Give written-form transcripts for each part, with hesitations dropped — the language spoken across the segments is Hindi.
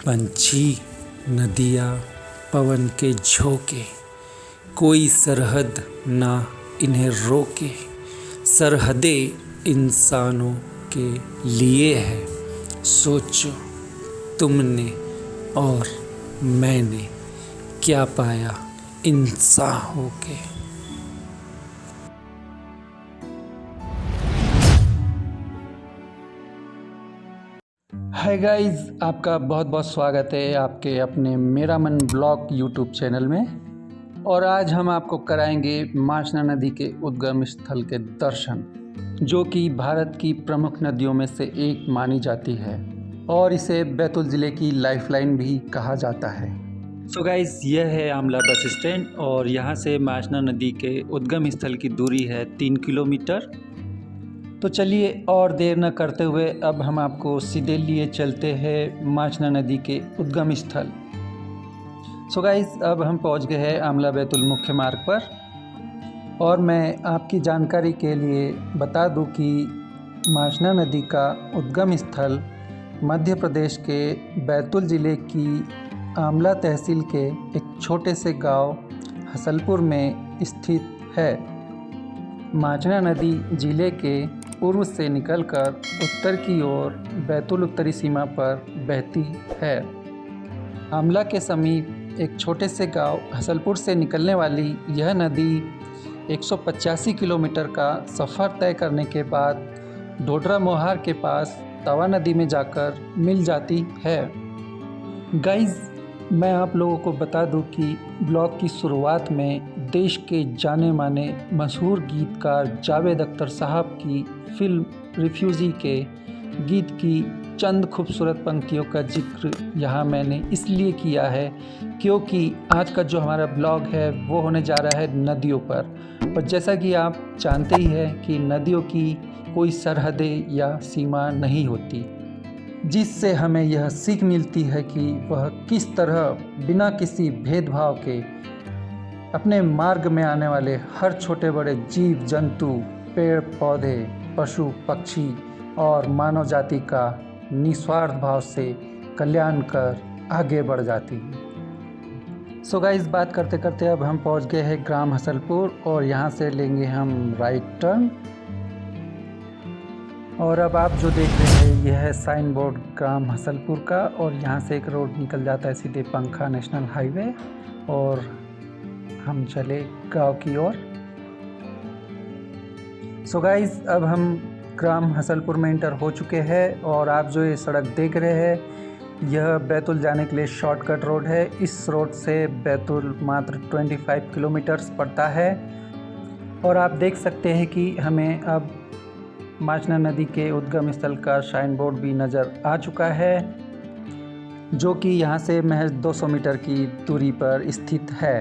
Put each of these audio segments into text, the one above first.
पंछी, नदियाँ, पवन के झोंके, कोई सरहद ना इन्हें रोके। सरहदें इंसानों के लिए है, सोचो तुमने और मैंने क्या पाया इंसान होके। हाय गाइस, आपका बहुत बहुत स्वागत है आपके अपने मेरा मन ब्लॉग यूट्यूब चैनल में। और आज हम आपको कराएंगे माचना नदी के उद्गम स्थल के दर्शन, जो कि भारत की प्रमुख नदियों में से एक मानी जाती है और इसे बैतूल ज़िले की लाइफलाइन भी कहा जाता है। सो गाइस, यह है आमला बस स्टैंड और यहाँ से माचना नदी के उद्गम स्थल की दूरी है 3 किलोमीटर। तो चलिए और देर न करते हुए अब हम आपको सीधे लिए चलते हैं माचना नदी के उद्गम स्थल। सो गाइस, अब हम पहुंच गए हैं आमला बैतूल मुख्य मार्ग पर। और मैं आपकी जानकारी के लिए बता दूं कि माचना नदी का उद्गम स्थल मध्य प्रदेश के बैतूल ज़िले की आमला तहसील के एक छोटे से गांव हसलपुर में स्थित है। माचना नदी ज़िले के पूर्व से निकलकर उत्तर की ओर बैतूल उत्तरी सीमा पर बहती है। आमला के समीप एक छोटे से गांव हसलपुर से निकलने वाली यह नदी 185 किलोमीटर का सफ़र तय करने के बाद ढोडरा मोहार के पास तवा नदी में जाकर मिल जाती है। गाइस, मैं आप लोगों को बता दूं कि ब्लॉग की शुरुआत में देश के जाने माने मशहूर गीतकार जावेद अख्तर साहब की फिल्म रिफ्यूजी के गीत की चंद खूबसूरत पंक्तियों का जिक्र यहाँ मैंने इसलिए किया है क्योंकि आज का जो हमारा ब्लॉग है वो होने जा रहा है नदियों पर। और जैसा कि आप जानते ही हैं कि नदियों की कोई सरहदें या सीमा नहीं होती, जिससे हमें यह सीख मिलती है कि वह किस तरह बिना किसी भेदभाव के अपने मार्ग में आने वाले हर छोटे बड़े जीव जंतु, पेड़ पौधे, पशु पक्षी और मानव जाति का निस्वार्थ भाव से कल्याण कर आगे बढ़ जाती है। सो गाइस, बात करते करते अब हम पहुंच गए हैं ग्राम हसलपुर और यहाँ से लेंगे हम राइट टर्न। और अब आप जो देख रहे हैं यह है साइन बोर्ड ग्राम हसलपुर का और यहाँ से एक रोड निकल जाता है सीधे पंखा नेशनल हाईवे और हम चले गांव की ओर। सो गाइस, अब हम ग्राम हसलपुर में इंटर हो चुके हैं और आप जो ये सड़क देख रहे हैं यह बैतूल जाने के लिए शॉर्टकट रोड है। इस रोड से बैतूल मात्र 25 किलोमीटर्स पड़ता है। और आप देख सकते हैं कि हमें अब माचना नदी के उद्गम स्थल का साइन बोर्ड भी नज़र आ चुका है, जो कि यहाँ से महज 200 मीटर की दूरी पर स्थित है।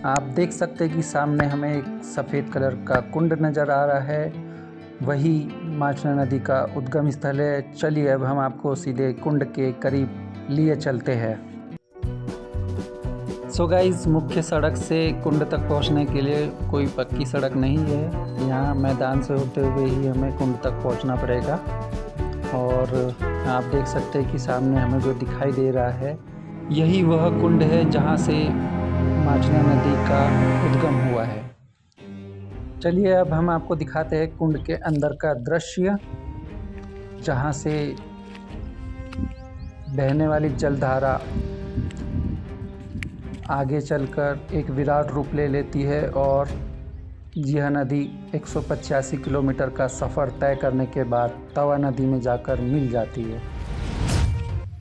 आप देख सकते हैं कि सामने हमें एक सफ़ेद कलर का कुंड नज़र आ रहा है, वही माचना नदी का उद्गम स्थल है। चलिए अब हम आपको सीधे कुंड के करीब लिए चलते हैं। सो गाइस, मुख्य सड़क से कुंड तक पहुंचने के लिए कोई पक्की सड़क नहीं है। यहाँ मैदान से होते हुए ही हमें कुंड तक पहुंचना पड़ेगा। और आप देख सकते हैं कि सामने हमें जो दिखाई दे रहा है यही वह कुंड है जहाँ से माचना नदी का उद्गम हुआ है। चलिए अब हम आपको दिखाते हैं कुंड के अंदर का दृश्य, जहाँ से बहने वाली जलधारा आगे चलकर एक विराट रूप ले लेती है और यह नदी 185 किलोमीटर का सफ़र तय करने के बाद तवा नदी में जाकर मिल जाती है।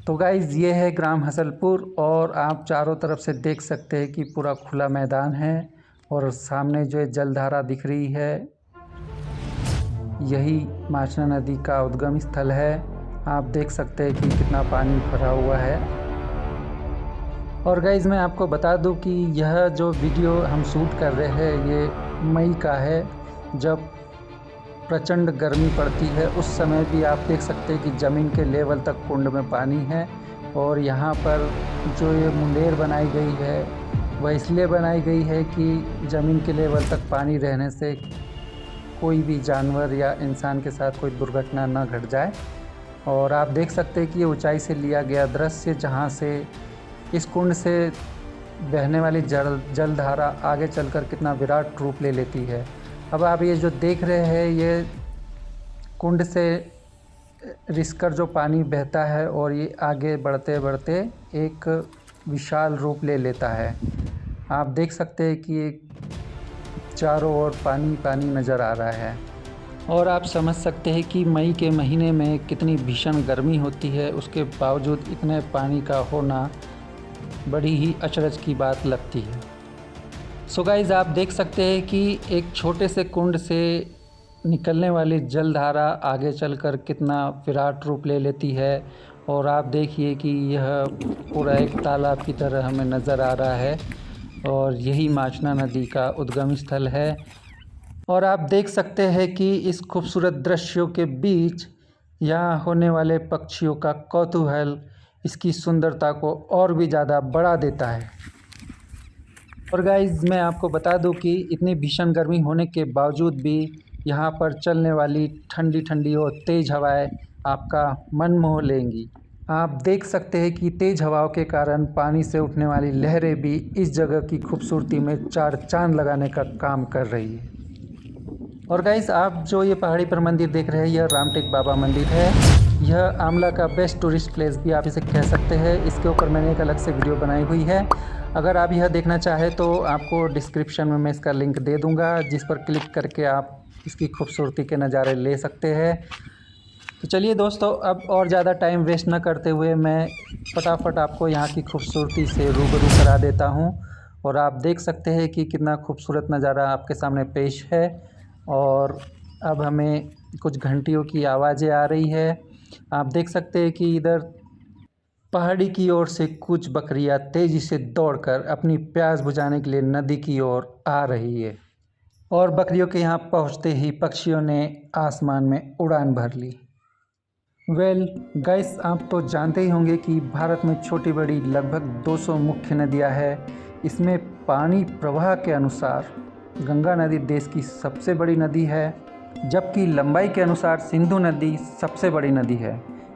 तो गाइज़, ये है ग्राम हसलपुर और आप चारों तरफ से देख सकते हैं कि पूरा खुला मैदान है और सामने जो जलधारा दिख रही है यही माचना नदी का उद्गम स्थल है। आप देख सकते हैं कि कितना पानी भरा हुआ है। और गाइज़, मैं आपको बता दूं कि यह जो वीडियो हम शूट कर रहे हैं ये मई का है, जब प्रचंड गर्मी पड़ती है। उस समय भी आप देख सकते हैं कि ज़मीन के लेवल तक कुंड में पानी है। और यहाँ पर जो ये मुंडेर बनाई गई है वह इसलिए बनाई गई है कि ज़मीन के लेवल तक पानी रहने से कोई भी जानवर या इंसान के साथ कोई दुर्घटना न घट जाए। और आप देख सकते हैं कि ये ऊंचाई से लिया गया दृश्य, जहाँ से इस कुंड से बहने वाली जलधारा आगे चलकर कितना विराट रूप ले लेती है। अब आप ये जो देख रहे हैं, ये कुंड से रिसकर जो पानी बहता है और ये आगे बढ़ते बढ़ते एक विशाल रूप ले लेता है। आप देख सकते हैं कि चारों ओर पानी पानी नज़र आ रहा है और आप समझ सकते हैं कि मई के महीने में कितनी भीषण गर्मी होती है, उसके बावजूद इतने पानी का होना बड़ी ही अचरज की बात लगती है। सो गाइज़, आप देख सकते हैं कि एक छोटे से कुंड से निकलने वाली जलधारा आगे चलकर कितना विराट रूप ले लेती है। और आप देखिए कि यह पूरा एक तालाब की तरह हमें नज़र आ रहा है और यही माचना नदी का उद्गम स्थल है। और आप देख सकते हैं कि इस खूबसूरत दृश्यों के बीच यहाँ होने वाले पक्षियों का कौतूहल इसकी सुंदरता को और भी ज़्यादा बढ़ा देता है। और गाइज़, मैं आपको बता दूं कि इतनी भीषण गर्मी होने के बावजूद भी यहाँ पर चलने वाली ठंडी ठंडी और तेज़ हवाएं आपका मन मोह लेंगी। आप देख सकते हैं कि तेज़ हवाओं के कारण पानी से उठने वाली लहरें भी इस जगह की खूबसूरती में चार चांद लगाने का काम कर रही है। और गाइस, आप जो ये पहाड़ी पर मंदिर देख रहे हैं, यह रामटेक बाबा मंदिर है। यह आमला का बेस्ट टूरिस्ट प्लेस भी आप इसे कह सकते हैं। इसके ऊपर मैंने एक अलग से वीडियो बनाई हुई है। अगर आप यह देखना चाहें तो आपको डिस्क्रिप्शन में मैं इसका लिंक दे दूंगा, जिस पर क्लिक करके आप इसकी खूबसूरती के नज़ारे ले सकते हैं। तो चलिए दोस्तों, अब और ज़्यादा टाइम वेस्ट न करते हुए मैं फटाफट आपको यहाँ की खूबसूरती से रूबरू करा देता हूँ। और आप देख सकते हैं कि कितना खूबसूरत नज़ारा आपके सामने पेश है। और अब हमें कुछ घंटियों की आवाज़ें आ रही है। आप देख सकते हैं कि इधर पहाड़ी की ओर से कुछ बकरियां तेज़ी से दौड़कर अपनी प्यास बुझाने के लिए नदी की ओर आ रही है। और बकरियों के यहाँ पहुँचते ही पक्षियों ने आसमान में उड़ान भर ली। वेल गाइस, आप तो जानते ही होंगे कि भारत में छोटी बड़ी लगभग 200 मुख्य नदियाँ हैं। इसमें पानी प्रवाह के अनुसार गंगा नदी देश की सबसे बड़ी नदी है, जबकि लंबाई के अनुसार सिंधु नदी सबसे बड़ी नदी है।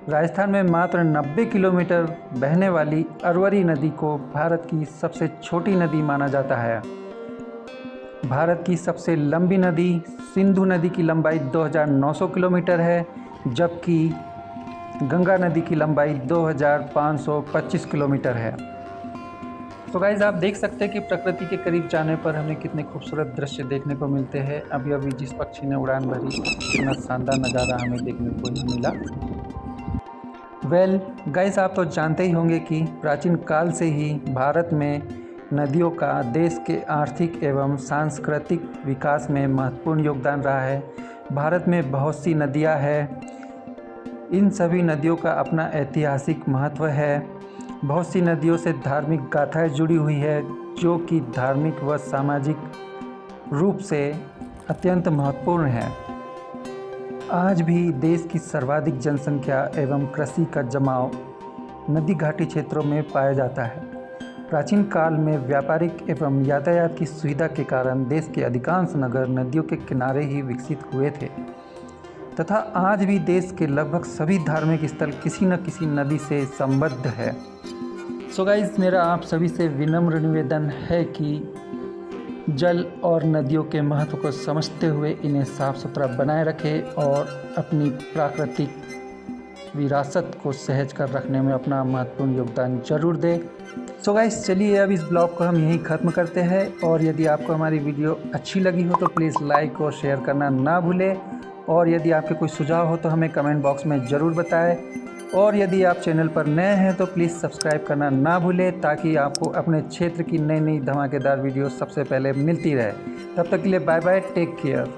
राजस्थान में मात्र 90 किलोमीटर बहने वाली अरवरी नदी को भारत की सबसे छोटी नदी माना जाता है। भारत की सबसे लंबी नदी सिंधु नदी की लंबाई 2900 किलोमीटर है, जबकि गंगा नदी की लंबाई 2525 किलोमीटर है। तो गाइज, आप देख सकते हैं कि प्रकृति के करीब जाने पर हमें कितने खूबसूरत दृश्य देखने को मिलते हैं। अभी अभी जिस पक्षी ने उड़ान भरी, कितना शानदार नज़ारा हमें देखने को मिला। वेल गाइज, आप तो जानते ही होंगे कि प्राचीन काल से ही भारत में नदियों का देश के आर्थिक एवं सांस्कृतिक विकास में महत्वपूर्ण योगदान रहा है। भारत में बहुत सी नदियाँ हैं। इन सभी नदियों का अपना ऐतिहासिक महत्व है। बहुत सी नदियों से धार्मिक गाथाएं जुड़ी हुई है, जो कि धार्मिक व सामाजिक रूप से अत्यंत महत्वपूर्ण है। आज भी देश की सर्वाधिक जनसंख्या एवं कृषि का जमाव नदी घाटी क्षेत्रों में पाया जाता है। प्राचीन काल में व्यापारिक एवं यातायात की सुविधा के कारण देश के अधिकांश नगर नदियों के किनारे ही विकसित हुए थे, तथा आज भी देश के लगभग सभी धार्मिक स्थल किसी न किसी नदी से संबद्ध है। सो गाइस, मेरा आप सभी से विनम्र निवेदन है कि जल और नदियों के महत्व को समझते हुए इन्हें साफ सुथरा बनाए रखें और अपनी प्राकृतिक विरासत को सहेज कर रखने में अपना महत्वपूर्ण योगदान जरूर दें। सो गाइस, चलिए अब इस ब्लॉग को हम यहीं ख़त्म करते हैं। और यदि आपको हमारी वीडियो अच्छी लगी हो तो प्लीज़ लाइक और शेयर करना ना भूलें। और यदि आपके कोई सुझाव हो तो हमें कमेंट बॉक्स में ज़रूर बताएं। और यदि आप चैनल पर नए हैं तो प्लीज़ सब्सक्राइब करना ना भूलें, ताकि आपको अपने क्षेत्र की नई नई धमाकेदार वीडियो सबसे पहले मिलती रहे। तब तक के लिए बाय बाय, टेक केयर।